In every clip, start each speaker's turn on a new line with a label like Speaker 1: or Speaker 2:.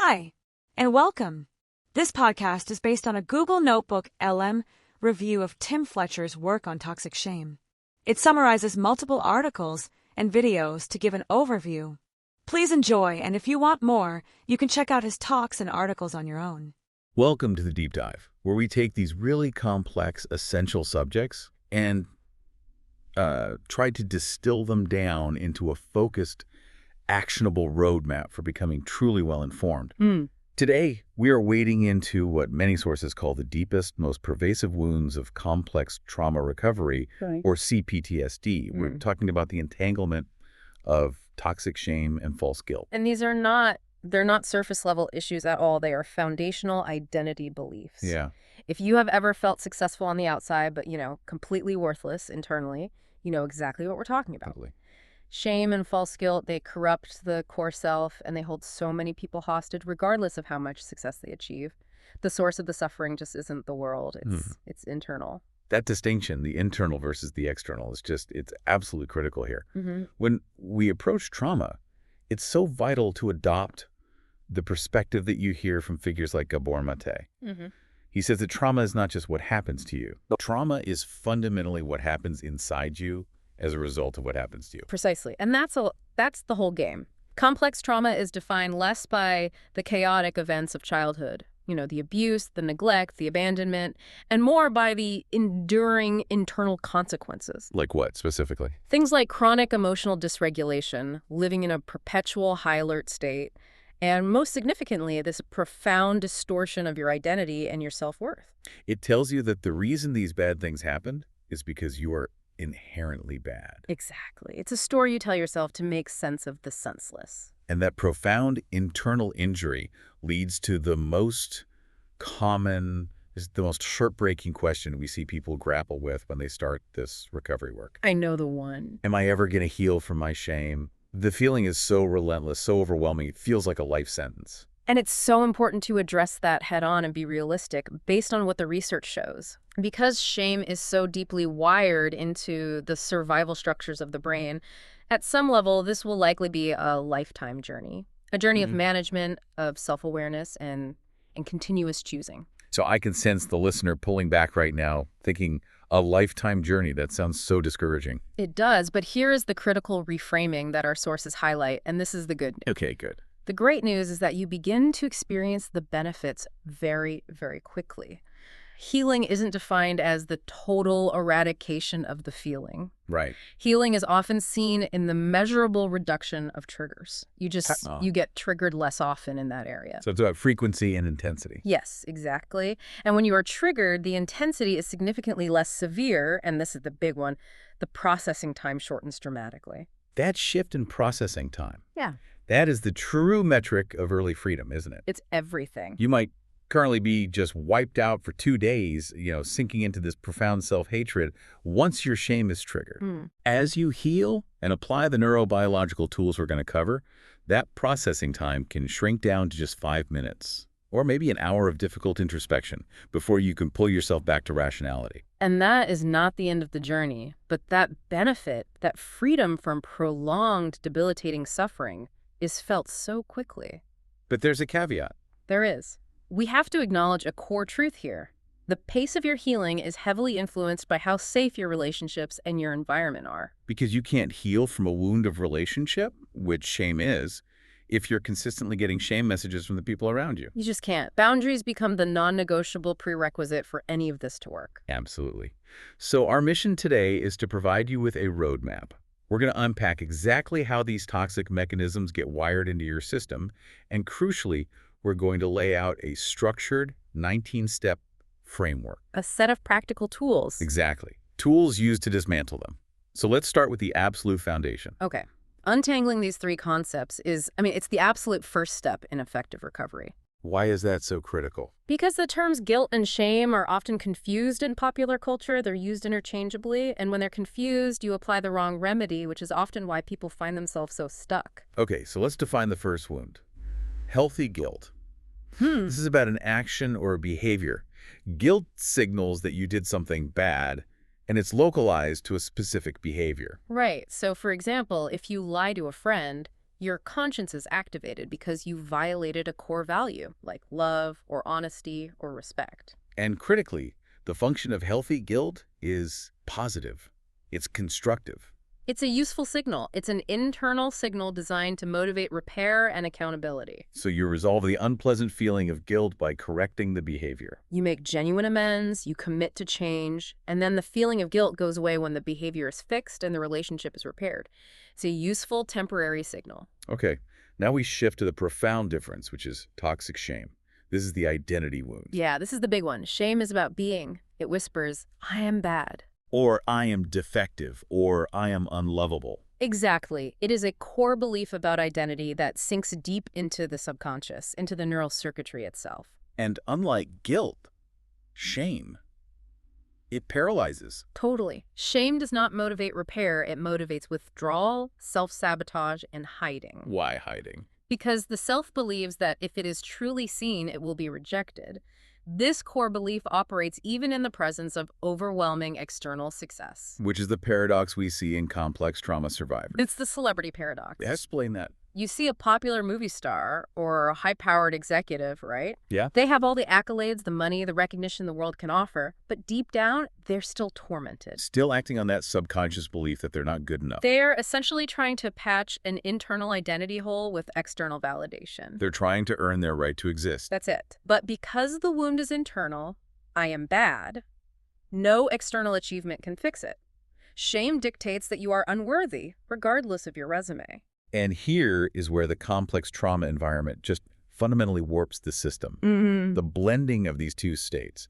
Speaker 1: Hi, and welcome. This podcast is based on a Google notebooklm review of Tim Fletcher's work on toxic shame. It summarizes multiple articles and videos to give an overview. Please enjoy, and if you want more, you can check out his talks and articles on your own.
Speaker 2: Welcome to the Deep Dive, where we take these really complex, essential subjects and try to distill them down into a focused, actionable roadmap for becoming truly well-informed. Today, we are wading into what many sources call the deepest, most pervasive wounds of complex trauma recovery, or CPTSD. We're talking about the entanglement of toxic shame and false guilt.
Speaker 3: And these are they're not surface level issues at all. They are foundational identity beliefs.
Speaker 2: Yeah.
Speaker 3: If you have ever felt successful on the outside, but, completely worthless internally, you know exactly what we're talking about.
Speaker 2: Totally.
Speaker 3: Shame and false guilt, they corrupt the core self, and they hold so many people hostage regardless of how much success they achieve. The source of the suffering just isn't the world. It's internal.
Speaker 2: That distinction, the internal versus the external, it's absolutely critical here. When we approach trauma, it's so vital to adopt the perspective that you hear from figures like Gabor Mate. He says that trauma is not just what happens to you. Trauma is fundamentally what happens inside you as a result of what happens to you.
Speaker 3: Precisely. And that's the whole game. Complex trauma is defined less by the chaotic events of childhood, the abuse, the neglect, the abandonment, and more by the enduring internal consequences.
Speaker 2: Like what, specifically?
Speaker 3: Things like chronic emotional dysregulation, living in a perpetual high alert state, and most significantly, this profound distortion of your identity and your self-worth.
Speaker 2: It tells you that the reason these bad things happened is because you are inherently bad.
Speaker 3: Exactly. It's a story you tell yourself to make sense of the senseless.
Speaker 2: And that profound internal injury leads to the most common, the most heartbreaking question we see people grapple with when they start this recovery work.
Speaker 3: I know the one.
Speaker 2: Am I ever going to heal from my shame? The feeling is so relentless, so overwhelming, it feels like a life sentence.
Speaker 3: And it's so important to address that head on and be realistic based on what the research shows. Because shame is so deeply wired into the survival structures of the brain, at some level, this will likely be a lifetime journey. A journey of management, of self-awareness, and continuous choosing.
Speaker 2: So I can sense the listener pulling back right now, thinking, a lifetime journey. That sounds so discouraging.
Speaker 3: It does, but here is the critical reframing that our sources highlight, and this is the good news.
Speaker 2: Okay, good.
Speaker 3: The great news is that you begin to experience the benefits very, very quickly. Healing isn't defined as the total eradication of the feeling.
Speaker 2: Right.
Speaker 3: Healing is often seen in the measurable reduction of triggers. You get triggered less often in that area.
Speaker 2: So it's about frequency and intensity.
Speaker 3: Yes, exactly. And when you are triggered, the intensity is significantly less severe, and this is the big one, the processing time shortens dramatically.
Speaker 2: That shift in processing time.
Speaker 3: Yeah.
Speaker 2: That is the true metric of early freedom, isn't it?
Speaker 3: It's everything.
Speaker 2: You might currently be just wiped out for 2 days, sinking into this profound self-hatred once your shame is triggered. As you heal and apply the neurobiological tools we're going to cover, that processing time can shrink down to just 5 minutes or maybe an hour of difficult introspection before you can pull yourself back to rationality.
Speaker 3: And that is not the end of the journey, but that benefit, that freedom from prolonged debilitating suffering, is felt so quickly.
Speaker 2: But there's a caveat.
Speaker 3: There is. We have to acknowledge a core truth here. The pace of your healing is heavily influenced by how safe your relationships and your environment are.
Speaker 2: Because you can't heal from a wound of relationship, which shame is, if you're consistently getting shame messages from the people around you.
Speaker 3: You just can't. Boundaries become the non-negotiable prerequisite for any of this to work.
Speaker 2: Absolutely. So our mission today is to provide you with a roadmap. We're going to unpack exactly how these toxic mechanisms get wired into your system, and crucially, we're going to lay out a structured 19-step framework.
Speaker 3: A set of practical tools.
Speaker 2: Exactly. Tools used to dismantle them. So let's start with the absolute foundation.
Speaker 3: Okay. Untangling these three concepts it's the absolute first step in effective recovery.
Speaker 2: Why is that so critical?
Speaker 3: Because the terms guilt and shame are often confused in popular culture. They're used interchangeably, and when they're confused, you apply the wrong remedy, which is often why people find themselves so stuck.
Speaker 2: Okay, so let's define the first wound. Healthy guilt. This is about an action or a behavior. Guilt signals that you did something bad, and it's localized to a specific behavior.
Speaker 3: Right. So, for example, if you lie to a friend, Your conscience is activated because you violated a core value, like love or honesty or respect.
Speaker 2: And critically, the function of healthy guilt is positive. It's constructive.
Speaker 3: It's a useful signal. It's an internal signal designed to motivate repair and accountability.
Speaker 2: So you resolve the unpleasant feeling of guilt by correcting the behavior.
Speaker 3: You make genuine amends, you commit to change, and then the feeling of guilt goes away when the behavior is fixed and the relationship is repaired. It's a useful temporary signal.
Speaker 2: Okay, now we shift to the profound difference, which is toxic shame. This is the identity wound.
Speaker 3: Yeah, this is the big one. Shame is about being. It whispers, I am bad.
Speaker 2: Or I am defective, or I am unlovable.
Speaker 3: Exactly. It is a core belief about identity that sinks deep into the subconscious, into the neural circuitry itself.
Speaker 2: And unlike guilt, shame, it paralyzes.
Speaker 3: Totally. Shame does not motivate repair. It motivates withdrawal, self-sabotage, and hiding.
Speaker 2: Why hiding?
Speaker 3: Because the self believes that if it is truly seen, it will be rejected. This core belief operates even in the presence of overwhelming external success.
Speaker 2: Which is the paradox we see in complex trauma survivors.
Speaker 3: It's the celebrity paradox.
Speaker 2: Explain that.
Speaker 3: You see a popular movie star or a high-powered executive, right?
Speaker 2: Yeah.
Speaker 3: They have all the accolades, the money, the recognition the world can offer, but deep down, they're still tormented.
Speaker 2: Still acting on that subconscious belief that they're not good enough.
Speaker 3: They're essentially trying to patch an internal identity hole with external validation.
Speaker 2: They're trying to earn their right to exist.
Speaker 3: That's it. But because the wound is internal, I am bad, no external achievement can fix it. Shame dictates that you are unworthy, regardless of your resume.
Speaker 2: And here is where the complex trauma environment just fundamentally warps the system. The blending of these two states.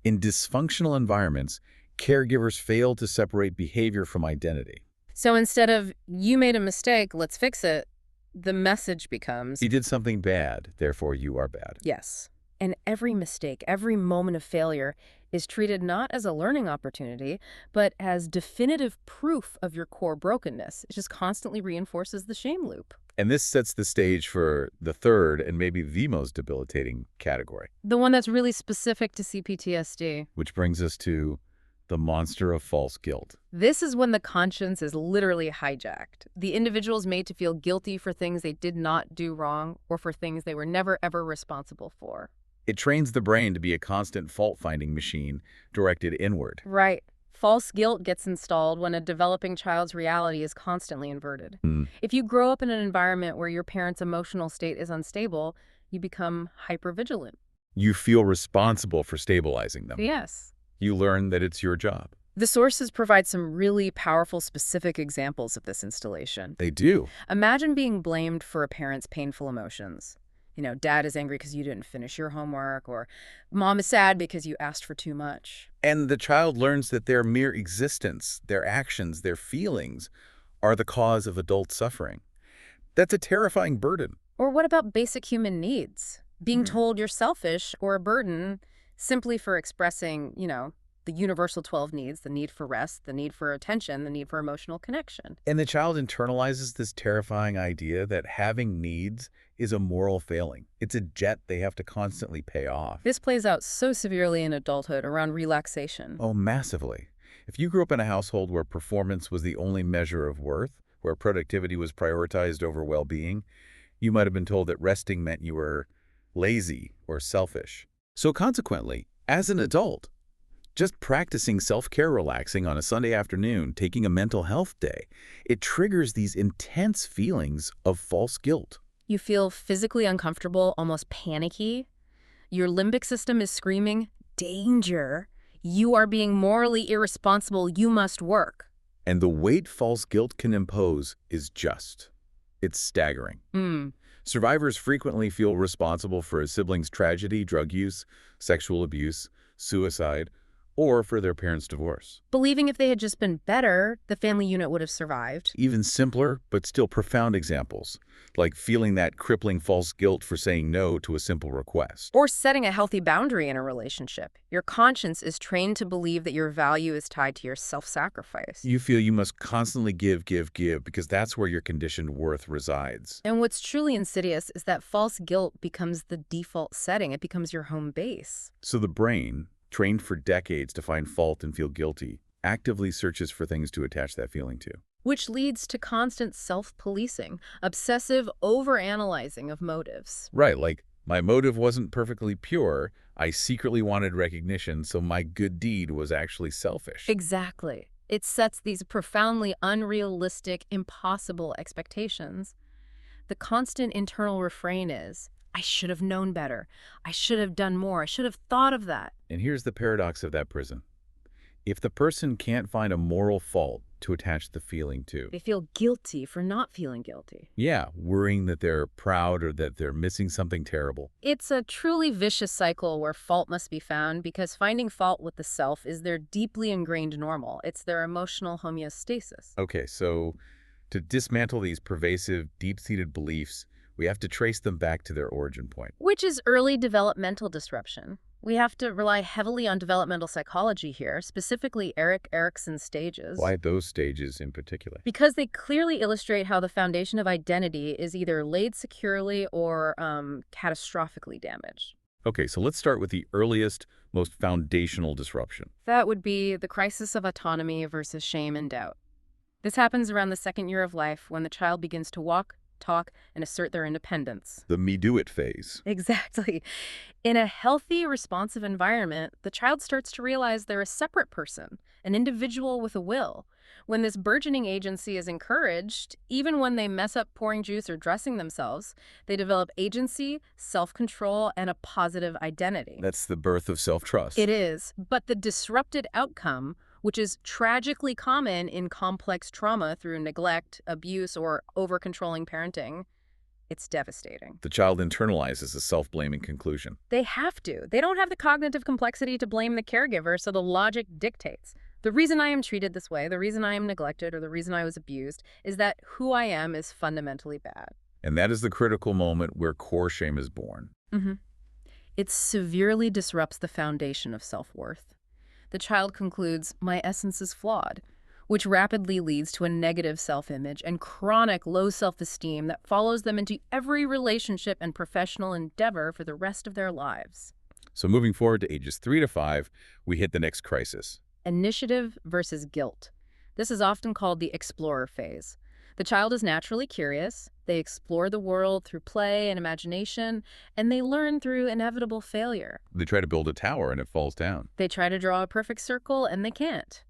Speaker 2: In dysfunctional environments, caregivers fail to separate behavior from identity.
Speaker 3: So instead of, you made a mistake, let's fix it, the message becomes,
Speaker 2: You did something bad, therefore you are bad.
Speaker 3: yes. And every mistake, every moment of failure is treated not as a learning opportunity, but as definitive proof of your core brokenness. It just constantly reinforces the shame loop.
Speaker 2: And this sets the stage for the third and maybe the most debilitating category.
Speaker 3: The one that's really specific to CPTSD.
Speaker 2: Which brings us to the monster of false guilt.
Speaker 3: This is when the conscience is literally hijacked. The individual is made to feel guilty for things they did not do wrong or for things they were never, ever responsible for.
Speaker 2: It trains the brain to be a constant fault-finding machine directed inward.
Speaker 3: Right. False guilt gets installed when a developing child's reality is constantly inverted. If you grow up in an environment where your parent's emotional state is unstable, you become hypervigilant.
Speaker 2: You feel responsible for stabilizing them.
Speaker 3: Yes.
Speaker 2: You learn that it's your job.
Speaker 3: The sources provide some really powerful, specific examples of this installation.
Speaker 2: They do.
Speaker 3: Imagine being blamed for a parent's painful emotions. You know, dad is angry because you didn't finish your homework, or mom is sad because you asked for too much.
Speaker 2: And the child learns that their mere existence, their actions, their feelings are the cause of adult suffering. That's a terrifying burden.
Speaker 3: Or what about basic human needs? Being told you're selfish or a burden simply for expressing, the universal 12 needs, the need for rest, the need for attention, the need for emotional connection.
Speaker 2: And the child internalizes this terrifying idea that having needs is a moral failing. It's a debt they have to constantly pay off.
Speaker 3: This plays out so severely in adulthood around relaxation.
Speaker 2: Oh, massively. If you grew up in a household where performance was the only measure of worth, where productivity was prioritized over well-being, you might have been told that resting meant you were lazy or selfish. So consequently, as an adult, just practicing self-care relaxing on a Sunday afternoon, taking a mental health day, it triggers these intense feelings of false guilt.
Speaker 3: You feel physically uncomfortable, almost panicky. Your limbic system is screaming, danger. You are being morally irresponsible. You must work.
Speaker 2: And the weight false guilt can impose is just. It's staggering. Survivors frequently feel responsible for a sibling's tragedy, drug use, sexual abuse, suicide, or for their parents' divorce.
Speaker 3: Believing if they had just been better, the family unit would have survived.
Speaker 2: Even simpler, but still profound examples, like feeling that crippling false guilt for saying no to a simple request.
Speaker 3: Or setting a healthy boundary in a relationship. Your conscience is trained to believe that your value is tied to your self-sacrifice.
Speaker 2: You feel you must constantly give, because that's where your conditioned worth resides.
Speaker 3: And what's truly insidious is that false guilt becomes the default setting. It becomes your home base.
Speaker 2: So the brain, trained for decades to find fault and feel guilty, actively searches for things to attach that feeling to.
Speaker 3: which leads to constant self-policing, obsessive overanalyzing of motives.
Speaker 2: Right, like, my motive wasn't perfectly pure. I secretly wanted recognition, so my good deed was actually selfish.
Speaker 3: Exactly. It sets these profoundly unrealistic, impossible expectations. The constant internal refrain is, I should have known better. I should have done more. I should have thought of that.
Speaker 2: And here's the paradox of that prison. If the person can't find a moral fault to attach the feeling to,
Speaker 3: They feel guilty for not feeling guilty.
Speaker 2: yeah, worrying that they're proud or that they're missing something terrible.
Speaker 3: It's a truly vicious cycle where fault must be found because finding fault with the self is their deeply ingrained normal. It's their emotional homeostasis.
Speaker 2: Okay, so to dismantle these pervasive, deep-seated beliefs, we have to trace them back to their origin point.
Speaker 3: Which is early developmental disruption. We have to rely heavily on developmental psychology here, specifically Erik Erikson's stages.
Speaker 2: Why those stages in particular?
Speaker 3: Because they clearly illustrate how the foundation of identity is either laid securely or catastrophically damaged.
Speaker 2: Okay, so let's start with the earliest, most foundational disruption.
Speaker 3: That would be the crisis of autonomy versus shame and doubt. This happens around the second year of life when the child begins to walk, talk, and assert their independence.
Speaker 2: The me-do-it phase.
Speaker 3: Exactly. In a healthy, responsive environment, the child starts to realize they're a separate person, an individual with a will. When this burgeoning agency is encouraged, even when they mess up pouring juice or dressing themselves, they develop agency, self-control, and a positive identity.
Speaker 2: That's the birth of self-trust.
Speaker 3: It is. But the disrupted outcome, which is tragically common in complex trauma through neglect, abuse, or over-controlling parenting, it's devastating.
Speaker 2: The child internalizes a self-blaming conclusion.
Speaker 3: They have to. They don't have the cognitive complexity to blame the caregiver, so the logic dictates. The reason I am treated this way, the reason I am neglected, or the reason I was abused, is that who I am is fundamentally bad.
Speaker 2: And that is the critical moment where core shame is born.
Speaker 3: It severely disrupts the foundation of self-worth. The child concludes, my essence is flawed, which rapidly leads to a negative self-image and chronic low self-esteem that follows them into every relationship and professional endeavor for the rest of their lives.
Speaker 2: So moving forward to ages 3 to 5, we hit the next crisis.
Speaker 3: Initiative versus guilt. This is often called the explorer phase. The child is naturally curious. They explore the world through play and imagination, and they learn through inevitable failure.
Speaker 2: They try to build a tower and it falls down.
Speaker 3: They try to draw a perfect circle, and they can't.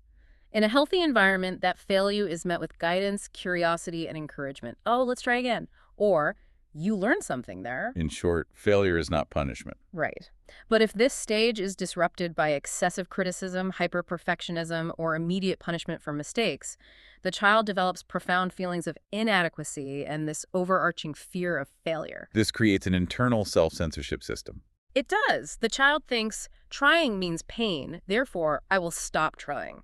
Speaker 3: In a healthy environment, that failure is met with guidance, curiosity, and encouragement. Oh, let's try again. Or, you learned something there.
Speaker 2: In short, failure is not punishment.
Speaker 3: Right. But if this stage is disrupted by excessive criticism, hyper-perfectionism, or immediate punishment for mistakes, the child develops profound feelings of inadequacy and this overarching fear of failure.
Speaker 2: This creates an internal self-censorship system.
Speaker 3: It does. The child thinks, trying means pain, therefore I will stop trying.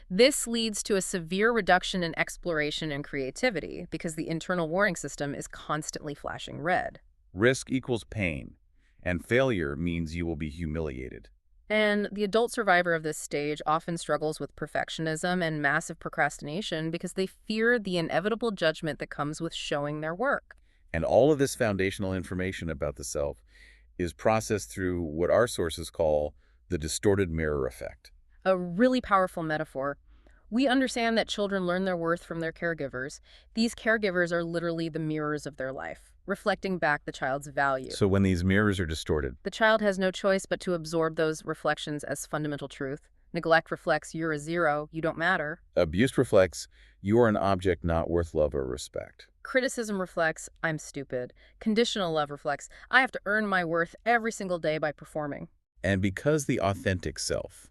Speaker 3: This leads to a severe reduction in exploration and creativity because the internal warning system is constantly flashing red.
Speaker 2: Risk equals pain, and failure means you will be humiliated.
Speaker 3: And the adult survivor of this stage often struggles with perfectionism and massive procrastination because they fear the inevitable judgment that comes with showing their work.
Speaker 2: And all of this foundational information about the self is processed through what our sources call the distorted mirror effect.
Speaker 3: A really powerful metaphor. We understand that children learn their worth from their caregivers. These caregivers are literally the mirrors of their life, reflecting back the child's value.
Speaker 2: So when these mirrors are distorted,
Speaker 3: The child has no choice but to absorb those reflections as fundamental truth. Neglect reflects you're a zero, you don't matter.
Speaker 2: abuse reflects you are an object not worth love or respect.
Speaker 3: Criticism reflects I'm stupid. Conditional love reflects I have to earn my worth every single day by performing.
Speaker 2: And because the authentic self,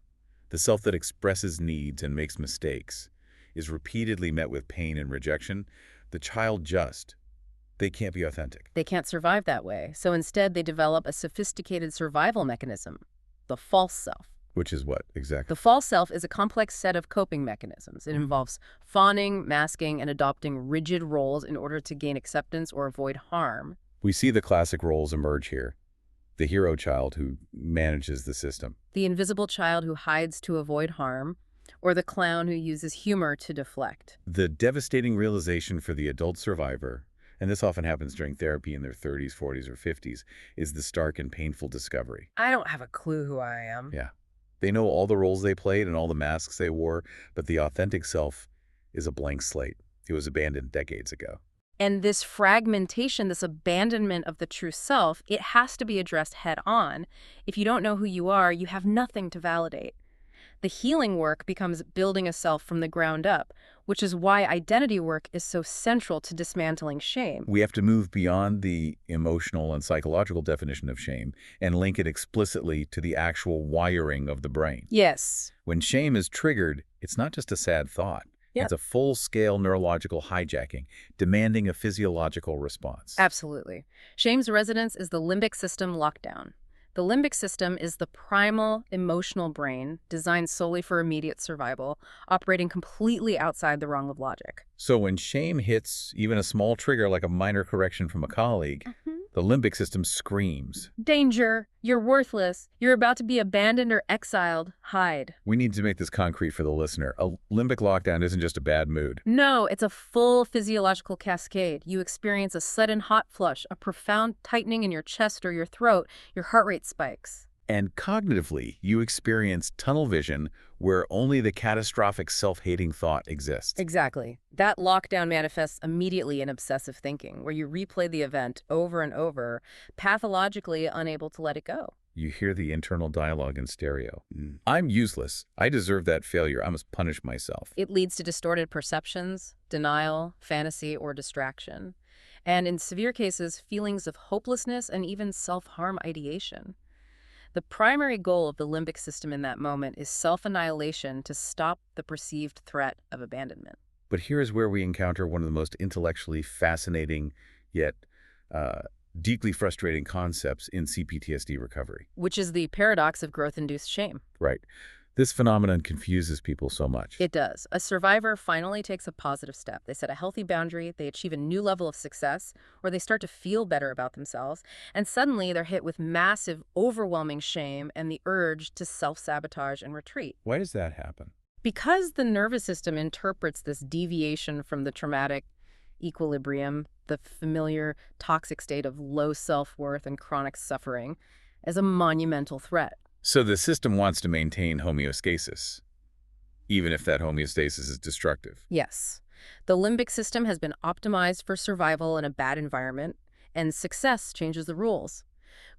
Speaker 2: the self that expresses needs and makes mistakes, is repeatedly met with pain and rejection, the child they can't be authentic.
Speaker 3: They can't survive that way, so instead they develop a sophisticated survival mechanism, the false self.
Speaker 2: Which is what, exactly?
Speaker 3: The false self is a complex set of coping mechanisms. It involves fawning, masking, and adopting rigid roles in order to gain acceptance or avoid harm.
Speaker 2: We see the classic roles emerge here. The hero child who manages the system.
Speaker 3: The invisible child who hides to avoid harm, or the clown who uses humor to deflect.
Speaker 2: The devastating realization for the adult survivor, and this often happens during therapy in their 30s, 40s, or 50s, is the stark and painful discovery.
Speaker 3: I don't have a clue who I am.
Speaker 2: Yeah. They know all the roles they played and all the masks they wore, but the authentic self is a blank slate. It was abandoned decades ago.
Speaker 3: And this fragmentation, this abandonment of the true self, it has to be addressed head on. If you don't know who you are, you have nothing to validate. The healing work becomes building a self from the ground up, which is why identity work is so central to dismantling shame.
Speaker 2: We have to move beyond the emotional and psychological definition of shame and link it explicitly to the actual wiring of the brain.
Speaker 3: Yes.
Speaker 2: When shame is triggered, it's not just a sad thought.
Speaker 3: Yep.
Speaker 2: It's a full-scale neurological hijacking, demanding a physiological response.
Speaker 3: Absolutely. Shame's residence is the limbic system lockdown. The limbic system is the primal emotional brain designed solely for immediate survival, operating completely outside the realm of logic.
Speaker 2: So when shame hits even a small trigger like a minor correction from a colleague, the limbic system screams.
Speaker 3: Danger! You're worthless. You're about to be abandoned or exiled. Hide.
Speaker 2: We need to make this concrete for the listener. A limbic lockdown isn't just a bad mood.
Speaker 3: No, it's a full physiological cascade. You experience a sudden hot flush, a profound tightening in your chest or your throat, your heart rate spikes.
Speaker 2: And cognitively, you experience tunnel vision where only the catastrophic self-hating thought exists.
Speaker 3: Exactly. That lockdown manifests immediately in obsessive thinking, where you replay the event over and over, pathologically unable to let it go.
Speaker 2: You hear the internal dialogue in stereo. I'm useless. I deserve that failure. I must punish myself.
Speaker 3: It leads to distorted perceptions, denial, fantasy, or distraction. And in severe cases, feelings of hopelessness and even self-harm ideation. The primary goal of the limbic system in that moment is self-annihilation to stop the perceived threat of abandonment.
Speaker 2: But here is where we encounter one of the most intellectually fascinating yet deeply frustrating concepts in CPTSD recovery.
Speaker 3: Which is the paradox of growth-induced shame.
Speaker 2: Right. This phenomenon confuses people so much.
Speaker 3: It does. A survivor finally takes a positive step. They set a healthy boundary, they achieve a new level of success, or they start to feel better about themselves, and suddenly they're hit with massive, overwhelming shame and the urge to self-sabotage and retreat.
Speaker 2: Why does that happen?
Speaker 3: Because the nervous system interprets this deviation from the traumatic equilibrium, the familiar toxic state of low self-worth and chronic suffering, as a monumental threat.
Speaker 2: So the system wants to maintain homeostasis, even if that homeostasis is destructive.
Speaker 3: Yes. The limbic system has been optimized for survival in a bad environment, and success changes the rules.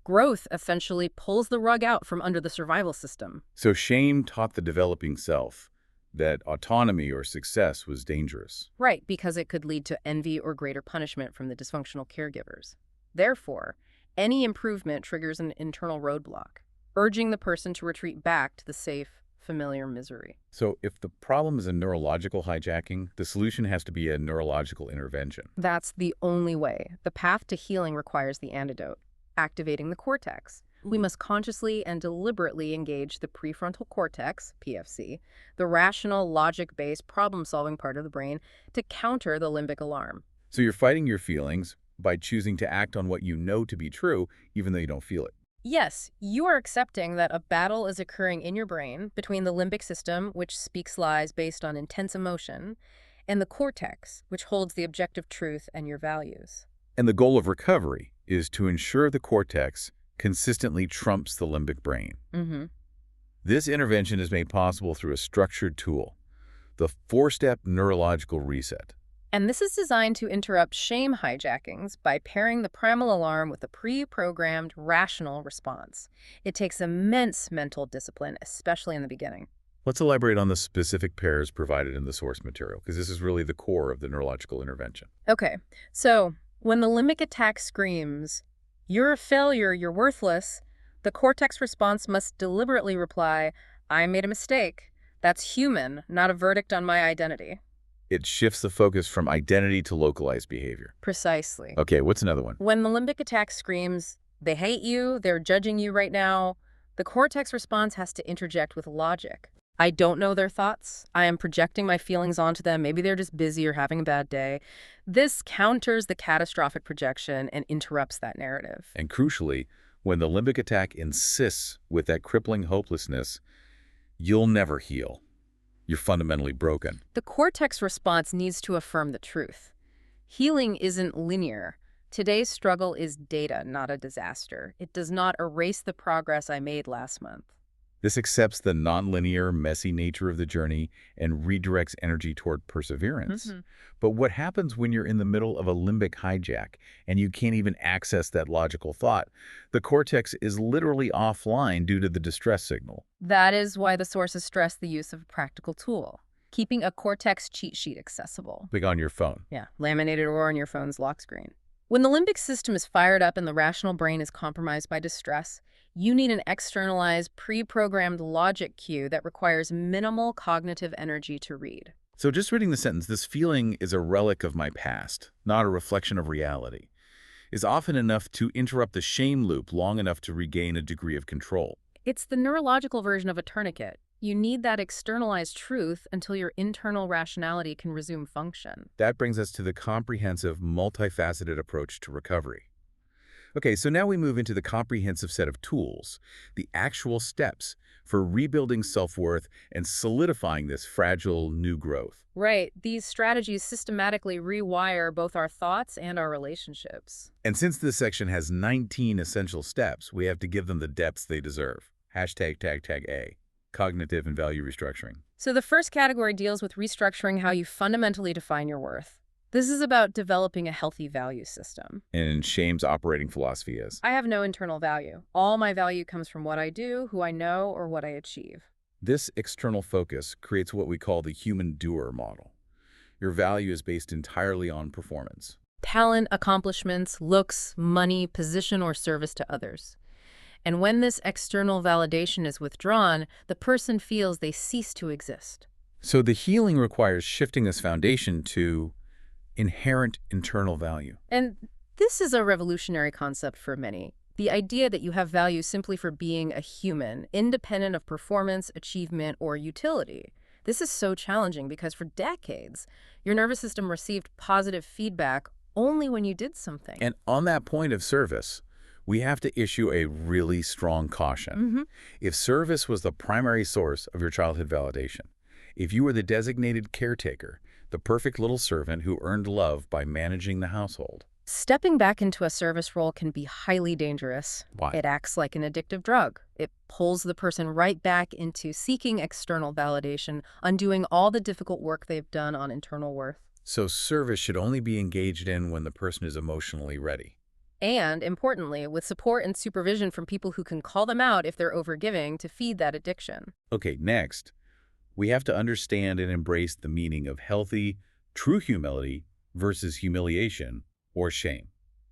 Speaker 3: Growth essentially pulls the rug out from under the survival system.
Speaker 2: So shame taught the developing self that autonomy or success was dangerous.
Speaker 3: Right, because it could lead to envy or greater punishment from the dysfunctional caregivers. Therefore, any improvement triggers an internal roadblock, urging the person to retreat back to the safe, familiar misery.
Speaker 2: So if the problem is a neurological hijacking, the solution has to be a neurological intervention.
Speaker 3: That's the only way. The path to healing requires the antidote, activating the cortex. We must consciously and deliberately engage the prefrontal cortex, PFC, the rational, logic-based, problem-solving part of the brain, to counter the limbic alarm.
Speaker 2: So you're fighting your feelings by choosing to act on what you know to be true, even though you don't feel it.
Speaker 3: Yes, you are accepting that a battle is occurring in your brain between the limbic system, which speaks lies based on intense emotion, and the cortex, which holds the objective truth and your values.
Speaker 2: And the goal of recovery is to ensure the cortex consistently trumps the limbic brain. This intervention is made possible through a structured tool, the 4-step neurological reset.
Speaker 3: And this is designed to interrupt shame hijackings by pairing the primal alarm with a pre-programmed rational response. It takes immense mental discipline, especially in the beginning.
Speaker 2: Let's elaborate on the specific pairs provided in the source material, because this is really the core of the neurological intervention.
Speaker 3: Okay, so when the limbic attack screams, "You're a failure, you're worthless," the cortex response must deliberately reply, "I made a mistake. That's human, not a verdict on my identity."
Speaker 2: It shifts the focus from identity to localized behavior.
Speaker 3: Precisely.
Speaker 2: Okay, what's another one?
Speaker 3: When the limbic attack screams, "They hate you, they're judging you right now," the cortex response has to interject with logic. "I don't know their thoughts. I am projecting my feelings onto them. Maybe they're just busy or having a bad day." This counters the catastrophic projection and interrupts that narrative.
Speaker 2: And crucially, when the limbic attack insists with that crippling hopelessness, you'll never heal. You're fundamentally broken.
Speaker 3: The cortex response needs to affirm the truth. Healing isn't linear. Today's struggle is data, not a disaster. It does not erase the progress I made last month.
Speaker 2: This accepts the nonlinear, messy nature of the journey and redirects energy toward perseverance. But what happens when you're in the middle of a limbic hijack and you can't even access that logical thought? The cortex is literally offline due to the distress signal.
Speaker 3: That is why the sources stress the use of a practical tool, keeping a cortex cheat sheet accessible.
Speaker 2: Like on your phone.
Speaker 3: Yeah, laminated or on your phone's lock screen. When the limbic system is fired up and the rational brain is compromised by distress, you need an externalized, pre-programmed logic cue that requires minimal cognitive energy to read.
Speaker 2: So just reading the sentence, "This feeling is a relic of my past, not a reflection of reality," is often enough to interrupt the shame loop long enough to regain a degree of control.
Speaker 3: It's the neurological version of a tourniquet. You need that externalized truth until your internal rationality can resume function.
Speaker 2: That brings us to the comprehensive, multifaceted approach to recovery. Okay, so now we move into the comprehensive set of tools, the actual steps for rebuilding self-worth and solidifying this fragile new growth.
Speaker 3: Right. These strategies systematically rewire both our thoughts and our relationships.
Speaker 2: And since this section has 19 essential steps, we have to give them the depth they deserve. #A. Cognitive and value restructuring.
Speaker 3: So the first category deals with restructuring how you fundamentally define your worth. This is about developing a healthy value system.
Speaker 2: And shame's operating philosophy is:
Speaker 3: I have no internal value. All my value comes from what I do, who I know, or what I achieve.
Speaker 2: this external focus creates what we call the human doer model. Your value is based entirely on performance.
Speaker 3: Talent, accomplishments, looks, money, position, or service to others. And when this external validation is withdrawn, the person feels they cease to exist.
Speaker 2: So the healing requires shifting this foundation to inherent internal value.
Speaker 3: And this is a revolutionary concept for many. The idea that you have value simply for being a human, independent of performance, achievement, or utility. This is so challenging because for decades, your nervous system received positive feedback only when you did something.
Speaker 2: And on that point of service, we have to issue a really strong caution. If service was the primary source of your childhood validation, if you were the designated caretaker, the perfect little servant who earned love by managing the household,
Speaker 3: Stepping back into a service role can be highly dangerous.
Speaker 2: Why?
Speaker 3: It acts like an addictive drug. It pulls the person right back into seeking external validation, undoing all the difficult work they've done on internal worth.
Speaker 2: So service should only be engaged in when the person is emotionally ready.
Speaker 3: And, importantly, with support and supervision from people who can call them out if they're overgiving to feed that addiction.
Speaker 2: Okay, next, we have to understand and embrace the meaning of healthy, true humility versus humiliation or shame.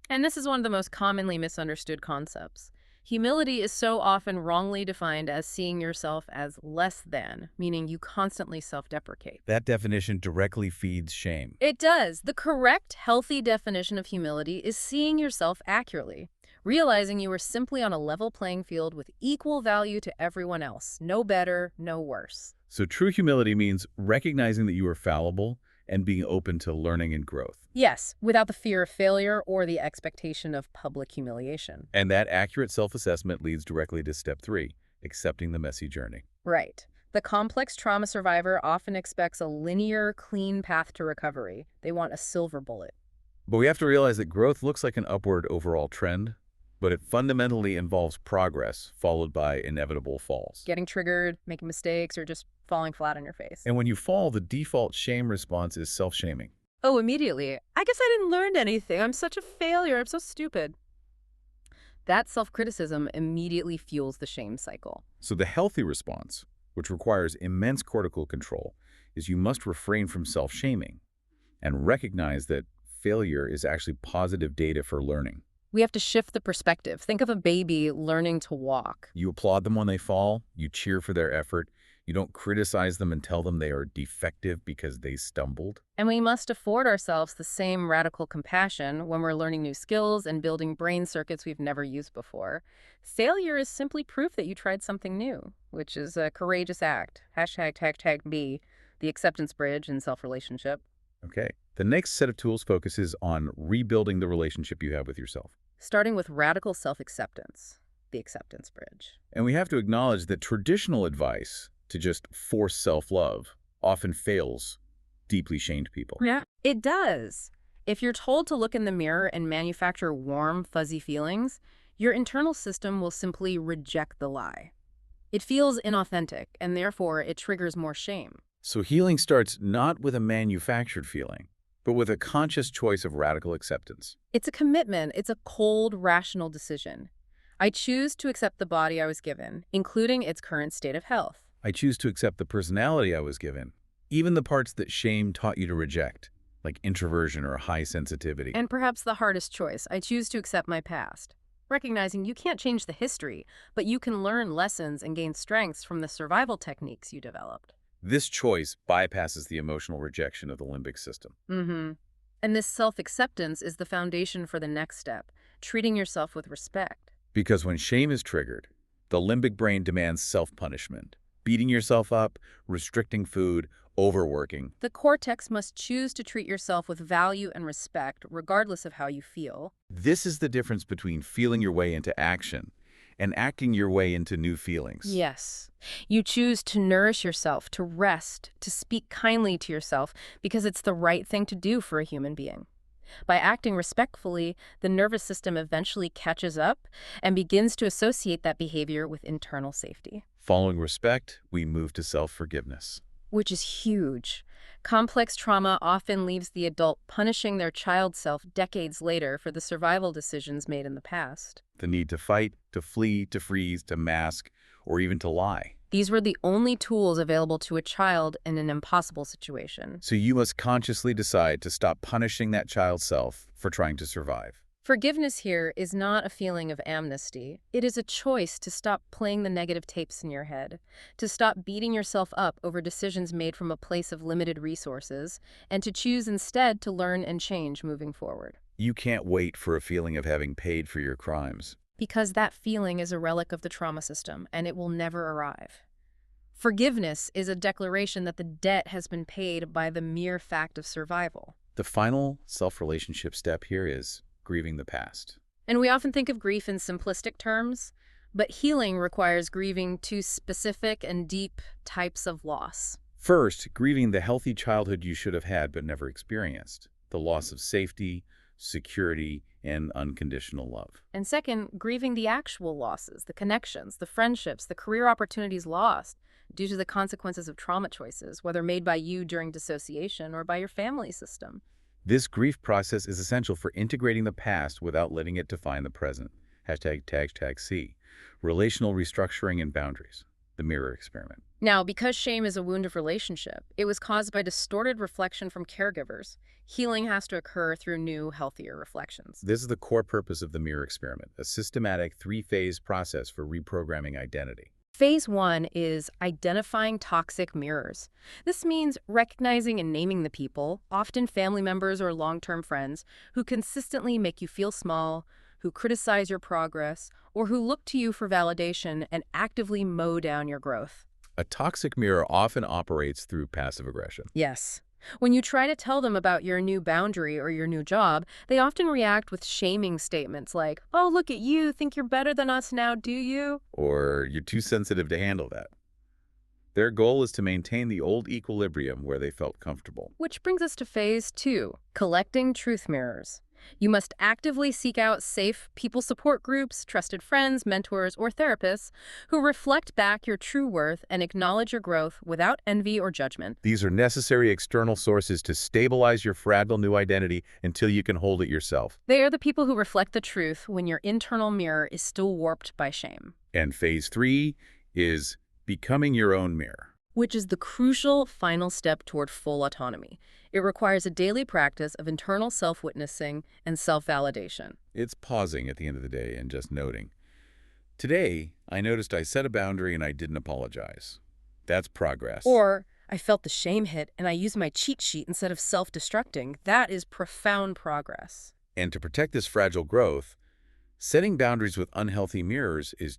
Speaker 3: And this is one of the most commonly misunderstood concepts. Humility is so often wrongly defined as seeing yourself as less than, meaning you constantly self-deprecate.
Speaker 2: That definition directly feeds shame.
Speaker 3: It does. The correct, healthy definition of humility is seeing yourself accurately, realizing you are simply on a level playing field with equal value to everyone else. No better, no worse.
Speaker 2: So true humility means recognizing that you are fallible and being open to learning and growth.
Speaker 3: Yes, without the fear of failure or the expectation of public humiliation.
Speaker 2: And that accurate self-assessment leads directly to step 3, accepting the messy journey.
Speaker 3: Right. The complex trauma survivor often expects a linear, clean path to recovery. They want a silver bullet.
Speaker 2: But we have to realize that growth looks like an upward overall trend, but it fundamentally involves progress followed by inevitable falls.
Speaker 3: Getting triggered, making mistakes, or just falling flat on your face.
Speaker 2: And when you fall, the default shame response is self-shaming.
Speaker 3: Oh, immediately. I guess I didn't learn anything. I'm such a failure. I'm so stupid. That self-criticism immediately fuels the shame cycle.
Speaker 2: So the healthy response, which requires immense cortical control, is you must refrain from self-shaming and recognize that failure is actually positive data for learning.
Speaker 3: We have to shift the perspective. Think of a baby learning to walk.
Speaker 2: You applaud them when they fall, you cheer for their effort, you don't criticize them and tell them they are defective because they stumbled.
Speaker 3: And we must afford ourselves the same radical compassion when we're learning new skills and building brain circuits we've never used before. Failure is simply proof that you tried something new, which is a courageous act. #B, the acceptance bridge in self-relationship.
Speaker 2: Okay. The next set of tools focuses on rebuilding the relationship you have with yourself.
Speaker 3: Starting with radical self-acceptance, the acceptance bridge.
Speaker 2: And we have to acknowledge that traditional advice to just force self-love often fails deeply shamed people.
Speaker 3: Yeah, it does. If you're told to look in the mirror and manufacture warm, fuzzy feelings, your internal system will simply reject the lie. It feels inauthentic, and therefore it triggers more shame.
Speaker 2: So healing starts not with a manufactured feeling, but with a conscious choice of radical acceptance.
Speaker 3: It's a commitment. It's a cold, rational decision. I choose to accept the body I was given, including its current state of health.
Speaker 2: I choose to accept the personality I was given, even the parts that shame taught you to reject, like introversion or high sensitivity.
Speaker 3: And perhaps the hardest choice, I choose to accept my past. Recognizing you can't change the history, but you can learn lessons and gain strengths from the survival techniques you developed.
Speaker 2: This choice bypasses the emotional rejection of the limbic system.
Speaker 3: And this self-acceptance is the foundation for the next step, treating yourself with respect.
Speaker 2: Because when shame is triggered, the limbic brain demands self-punishment, beating yourself up, restricting food, overworking.
Speaker 3: The cortex must choose to treat yourself with value and respect, regardless of how you feel.
Speaker 2: This is the difference between feeling your way into action and acting your way into new feelings.
Speaker 3: Yes. You choose to nourish yourself, to rest, to speak kindly to yourself, because it's the right thing to do for a human being. By acting respectfully, the nervous system eventually catches up and begins to associate that behavior with internal safety.
Speaker 2: Following respect, we move to self-forgiveness.
Speaker 3: Which is huge. Complex trauma often leaves the adult punishing their child self decades later for the survival decisions made in the past.
Speaker 2: The need to fight, to flee, to freeze, to mask, or even to lie.
Speaker 3: These were the only tools available to a child in an impossible situation.
Speaker 2: So you must consciously decide to stop punishing that child self for trying to survive.
Speaker 3: Forgiveness here is not a feeling of amnesty. It is a choice to stop playing the negative tapes in your head, to stop beating yourself up over decisions made from a place of limited resources, and to choose instead to learn and change moving forward.
Speaker 2: You can't wait for a feeling of having paid for your crimes.
Speaker 3: Because that feeling is a relic of the trauma system, and it will never arrive. Forgiveness is a declaration that the debt has been paid by the mere fact of survival.
Speaker 2: The final self-relationship step here is grieving the past.
Speaker 3: And we often think of grief in simplistic terms, but healing requires grieving two specific and deep types of loss.
Speaker 2: First, grieving the healthy childhood you should have had but never experienced. The loss of safety, security, and unconditional love.
Speaker 3: And second, grieving the actual losses, the connections, the friendships, the career opportunities lost due to the consequences of trauma choices, whether made by you during dissociation or by your family system.
Speaker 2: This grief process is essential for integrating the past without letting it define the present. #C. Relational restructuring and boundaries. The mirror experiment.
Speaker 3: Now, because shame is a wound of relationship, it was caused by distorted reflection from caregivers. Healing has to occur through new, healthier reflections.
Speaker 2: This is the core purpose of the mirror experiment, a systematic three-phase process for reprogramming identity.
Speaker 3: Phase 1 is identifying toxic mirrors. This means recognizing and naming the people, often family members or long-term friends, who consistently make you feel small, who criticize your progress, or who look to you for validation and actively mow down your growth.
Speaker 2: A toxic mirror often operates through passive aggression.
Speaker 3: Yes. When you try to tell them about your new boundary or your new job, they often react with shaming statements like, "Oh, look at you, think you're better than us now, do you?"
Speaker 2: Or you're too sensitive to handle that. Their goal is to maintain the old equilibrium where they felt comfortable.
Speaker 3: Which brings us to phase 2, collecting truth mirrors. You must actively seek out safe people support groups, trusted friends, mentors, or therapists who reflect back your true worth and acknowledge your growth without envy or judgment.
Speaker 2: These are necessary external sources to stabilize your fragile new identity until you can hold it yourself.
Speaker 3: They are the people who reflect the truth when your internal mirror is still warped by shame.
Speaker 2: And phase 3 is becoming your own mirror.
Speaker 3: Which is the crucial final step toward full autonomy. It requires a daily practice of internal self-witnessing and self-validation.
Speaker 2: It's pausing at the end of the day and just noting. Today, I noticed I set a boundary and I didn't apologize. That's progress.
Speaker 3: Or, I felt the shame hit and I used my cheat sheet instead of self-destructing. That is profound progress.
Speaker 2: And to protect this fragile growth, setting boundaries with unhealthy mirrors is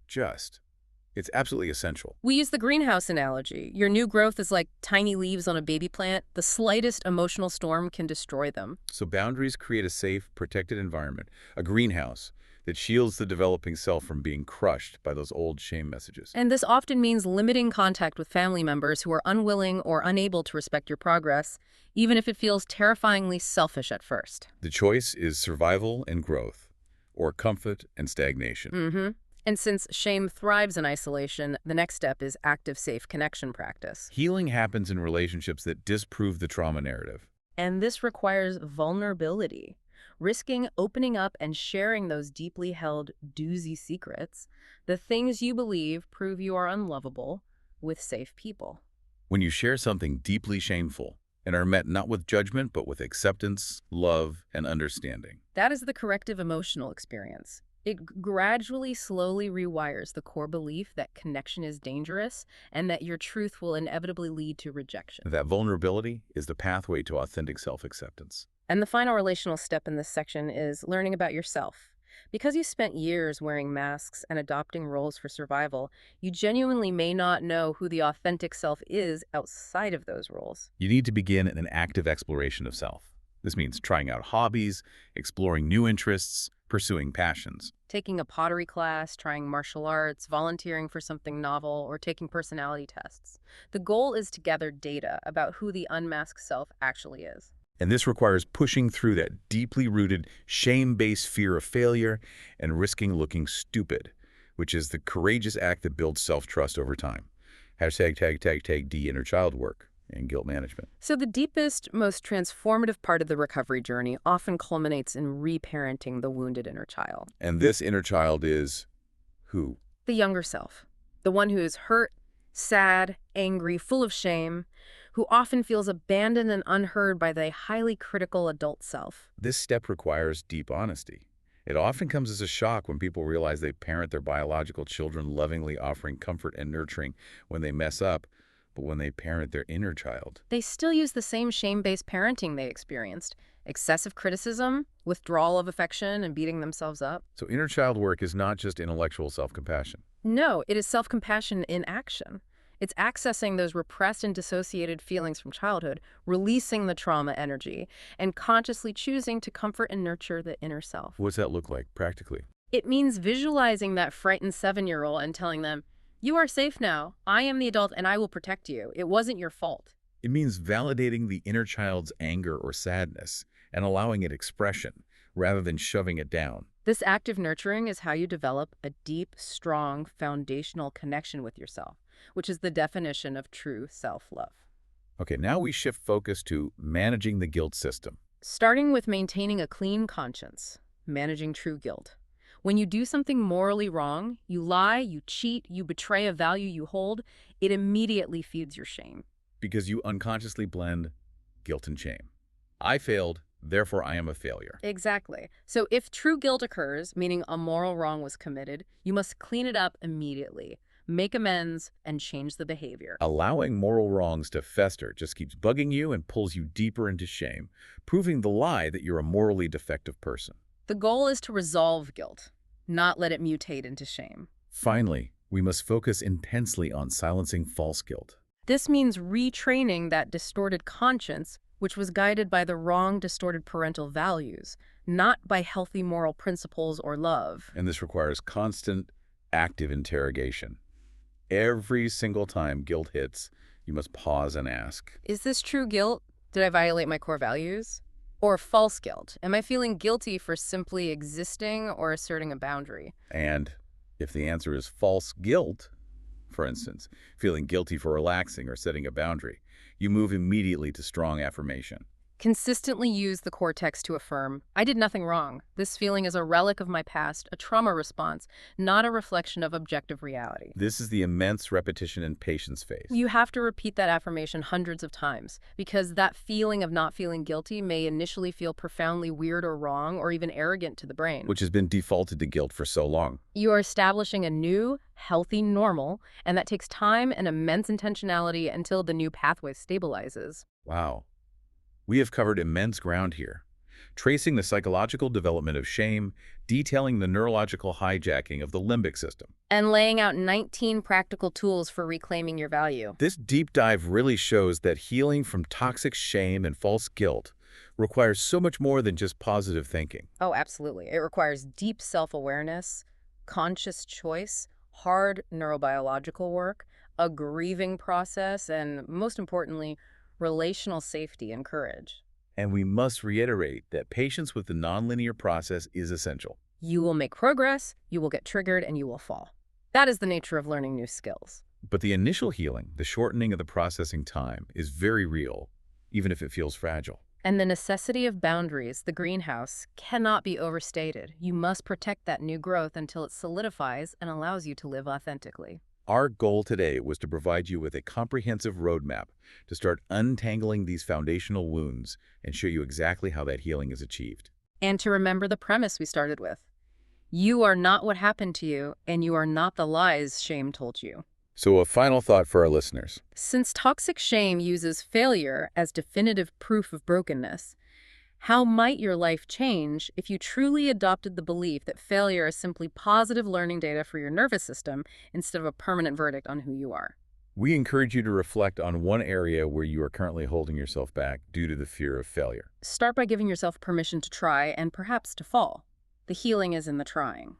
Speaker 2: it's absolutely essential.
Speaker 3: We use the greenhouse analogy. Your new growth is like tiny leaves on a baby plant. The slightest emotional storm can destroy them.
Speaker 2: So boundaries create a safe, protected environment, a greenhouse that shields the developing self from being crushed by those old shame messages.
Speaker 3: And this often means limiting contact with family members who are unwilling or unable to respect your progress, even if it feels terrifyingly selfish at first.
Speaker 2: The choice is survival and growth, or comfort and stagnation.
Speaker 3: And since shame thrives in isolation, the next step is active, safe connection practice.
Speaker 2: Healing happens in relationships that disprove the trauma narrative.
Speaker 3: And this requires vulnerability, risking opening up and sharing those deeply held doozy secrets, the things you believe prove you are unlovable, with safe people.
Speaker 2: When you share something deeply shameful and are met not with judgment but with acceptance, love, and understanding.
Speaker 3: That is the corrective emotional experience. It gradually, slowly rewires the core belief that connection is dangerous and that your truth will inevitably lead to rejection.
Speaker 2: That vulnerability is the pathway to authentic self-acceptance.
Speaker 3: And the final relational step in this section is learning about yourself. Because you spent years wearing masks and adopting roles for survival, you genuinely may not know who the authentic self is outside of those roles.
Speaker 2: You need to begin an active exploration of self. This means trying out hobbies, exploring new interests, pursuing passions.
Speaker 3: Taking a pottery class, trying martial arts, volunteering for something novel, or taking personality tests. The goal is to gather data about who the unmasked self actually is.
Speaker 2: And this requires pushing through that deeply rooted shame-based fear of failure and risking looking stupid, which is the courageous act that builds self-trust over time. #tag D inner child work and guilt management.
Speaker 3: So the deepest, most transformative part of the recovery journey often culminates in reparenting the wounded inner child.
Speaker 2: And this inner child is who?
Speaker 3: The younger self. The one who is hurt, sad, angry, full of shame, who often feels abandoned and unheard by the highly critical adult self.
Speaker 2: This step requires deep honesty. It often comes as a shock when people realize they parent their biological children lovingly, offering comfort and nurturing when they mess up, but when they parent their inner child,
Speaker 3: They still use the same shame-based parenting they experienced. Excessive criticism, withdrawal of affection, and beating themselves up.
Speaker 2: So inner child work is not just intellectual self-compassion.
Speaker 3: No, it is self-compassion in action. It's accessing those repressed and dissociated feelings from childhood, releasing the trauma energy, and consciously choosing to comfort and nurture the inner self.
Speaker 2: What's that look like practically?
Speaker 3: It means visualizing that frightened 7-year-old and telling them, "You are safe now. I am the adult and I will protect you. It wasn't your fault."
Speaker 2: It means validating the inner child's anger or sadness and allowing it expression rather than shoving it down.
Speaker 3: This active nurturing is how you develop a deep, strong, foundational connection with yourself, which is the definition of true self-love.
Speaker 2: Okay, now we shift focus to managing the guilt system.
Speaker 3: Starting with maintaining a clean conscience, managing true guilt. When you do something morally wrong, you lie, you cheat, you betray a value you hold, it immediately feeds your shame.
Speaker 2: Because you unconsciously blend guilt and shame. I failed, therefore I am a failure.
Speaker 3: Exactly. So if true guilt occurs, meaning a moral wrong was committed, you must clean it up immediately, make amends, and change the behavior.
Speaker 2: Allowing moral wrongs to fester just keeps bugging you and pulls you deeper into shame, proving the lie that you're a morally defective person.
Speaker 3: The goal is to resolve guilt, not let it mutate into shame.
Speaker 2: Finally, we must focus intensely on silencing false guilt.
Speaker 3: This means retraining that distorted conscience, which was guided by the wrong, distorted parental values, not by healthy moral principles or love.
Speaker 2: And this requires constant, active interrogation. Every single time guilt hits, you must pause and ask,
Speaker 3: Is this true guilt? Did I violate my core values? Or false guilt? Am I feeling guilty for simply existing or asserting a boundary?
Speaker 2: and if the answer is false guilt, for instance, feeling guilty for relaxing or setting a boundary, you move immediately to strong affirmation.
Speaker 3: Consistently use the core text to affirm, I did nothing wrong. This feeling is a relic of my past, a trauma response, not a reflection of objective reality.
Speaker 2: This is the immense repetition and patience phase.
Speaker 3: You have to repeat that affirmation hundreds of times because that feeling of not feeling guilty may initially feel profoundly weird or wrong or even arrogant to the brain.
Speaker 2: Which has been defaulted to guilt for so long.
Speaker 3: You are establishing a new, healthy normal, and that takes time and immense intentionality until the new pathway stabilizes.
Speaker 2: Wow. We have covered immense ground here, tracing the psychological development of shame, detailing the neurological hijacking of the limbic system.
Speaker 3: And laying out 19 practical tools for reclaiming your value.
Speaker 2: This deep dive really shows that healing from toxic shame and false guilt requires so much more than just positive thinking.
Speaker 3: Oh, absolutely. It requires deep self-awareness, conscious choice, hard neurobiological work, a grieving process, and most importantly, relational safety and courage.
Speaker 2: And we must reiterate that patience with the nonlinear process is essential.
Speaker 3: You will make progress, you will get triggered, and you will fall. That is the nature of learning new skills.
Speaker 2: But the initial healing, the shortening of the processing time, is very real, even if it feels fragile.
Speaker 3: And the necessity of boundaries, the greenhouse, cannot be overstated. You must protect that new growth until it solidifies and allows you to live authentically.
Speaker 2: Our goal today was to provide you with a comprehensive roadmap to start untangling these foundational wounds and show you exactly how that healing is achieved.
Speaker 3: And to remember the premise we started with. You are not what happened to you, and you are not the lies shame told you.
Speaker 2: So a final thought for our listeners.
Speaker 3: Since toxic shame uses failure as definitive proof of brokenness, how might your life change if you truly adopted the belief that failure is simply positive learning data for your nervous system instead of a permanent verdict on who you are?
Speaker 2: We encourage you to reflect on one area where you are currently holding yourself back due to the fear of failure.
Speaker 3: Start by giving yourself permission to try and perhaps to fall. The healing is in the trying.